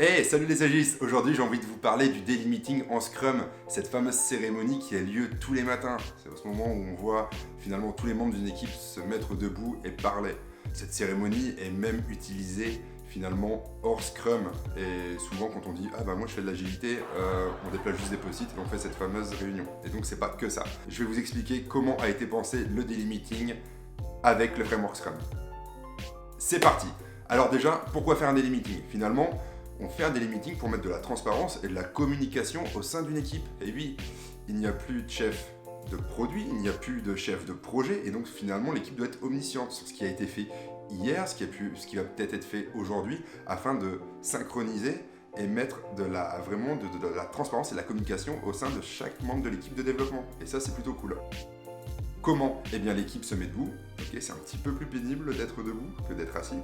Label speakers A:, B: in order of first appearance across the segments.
A: Hey, salut les agistes. Aujourd'hui j'ai envie de vous parler du daily meeting en Scrum, cette fameuse cérémonie qui a lieu tous les matins. C'est à ce moment où on voit finalement tous les membres d'une équipe se mettre debout et parler. Cette cérémonie est même utilisée finalement hors Scrum. Et souvent quand on dit « Ah bah moi je fais de l'agilité », on déplace juste des post-it et on fait cette fameuse réunion. Et donc c'est pas que ça. Je vais vous expliquer comment a été pensé le daily meeting avec le framework Scrum. C'est parti. Alors déjà, pourquoi faire un daily meeting? Finalement, on fait un daily meeting pour mettre de la transparence et de la communication au sein d'une équipe. Et oui, il n'y a plus de chef de produit, il n'y a plus de chef de projet, et donc finalement l'équipe doit être omnisciente sur ce qui a été fait hier, ce qui va peut-être être fait aujourd'hui, afin de synchroniser et mettre vraiment de la transparence et de la communication au sein de chaque membre de l'équipe de développement. Et ça, c'est plutôt cool. Comment? Eh bien, l'équipe se met debout. Ok, c'est un petit peu plus pénible d'être debout que d'être assis.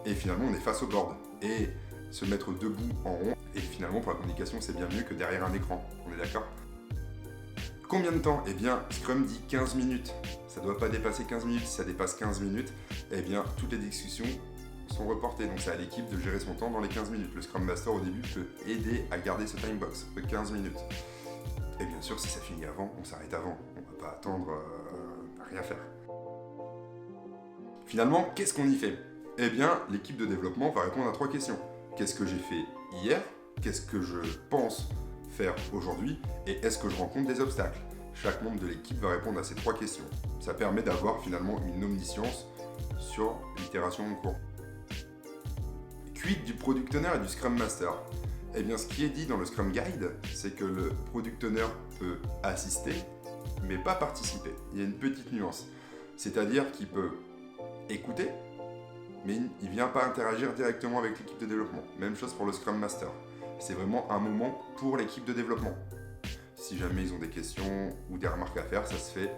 A: Et finalement, on est face au board. Et se mettre debout en rond, et finalement, pour la communication, c'est bien mieux que derrière un écran. On est d'accord? Combien de temps? Eh bien, Scrum dit 15 minutes. Ça ne doit pas dépasser 15 minutes. Si ça dépasse 15 minutes, eh bien, toutes les discussions sont reportées. Donc, c'est à l'équipe de gérer son temps dans les 15 minutes. Le Scrum Master, au début, peut aider à garder ce time box de 15 minutes. Et bien sûr, si ça finit avant, on s'arrête avant. On ne va pas attendre à rien faire. Finalement, qu'est-ce qu'on y fait? Eh bien, l'équipe de développement va répondre à 3 questions. Qu'est-ce que j'ai fait hier? Qu'est-ce que je pense faire aujourd'hui? Et est-ce que je rencontre des obstacles? Chaque membre de l'équipe va répondre à ces 3 questions. Ça permet d'avoir finalement une omniscience sur l'itération en cours. Quid du Product Owner et du Scrum Master? Eh bien, ce qui est dit dans le Scrum Guide, c'est que le Product Owner peut assister, mais pas participer. Il y a une petite nuance. C'est-à-dire qu'il peut écouter, mais il ne vient pas interagir directement avec l'équipe de développement. Même chose pour le Scrum Master. C'est vraiment un moment pour l'équipe de développement. Si jamais ils ont des questions ou des remarques à faire, ça se fait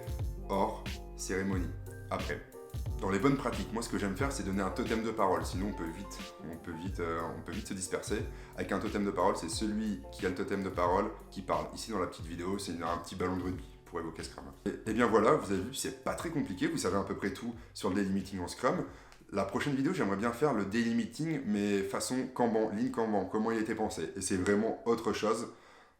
A: hors cérémonie. Après, dans les bonnes pratiques, moi ce que j'aime faire, c'est donner un totem de parole. Sinon, on peut vite se disperser. Avec un totem de parole, c'est celui qui a le totem de parole qui parle. Ici, dans la petite vidéo, c'est un petit ballon de rugby pour évoquer Scrum. Et bien voilà, vous avez vu, c'est pas très compliqué. Vous savez à peu près tout sur le daily meeting en Scrum. La prochaine vidéo, j'aimerais bien faire le daily meeting, mais façon Kanban, Lean Kanban, comment il a été pensé. Et c'est vraiment autre chose.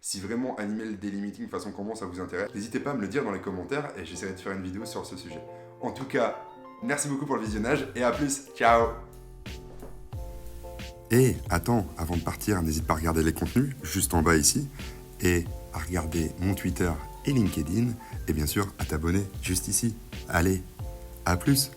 A: Si vraiment animer le daily meeting façon Kanban, ça vous intéresse, n'hésitez pas à me le dire dans les commentaires et j'essaierai de faire une vidéo sur ce sujet. En tout cas, merci beaucoup pour le visionnage et à plus. Ciao!
B: Et attends, avant de partir, n'hésite pas à regarder les contenus juste en bas ici et à regarder mon Twitter et LinkedIn et bien sûr à t'abonner juste ici. Allez, à plus!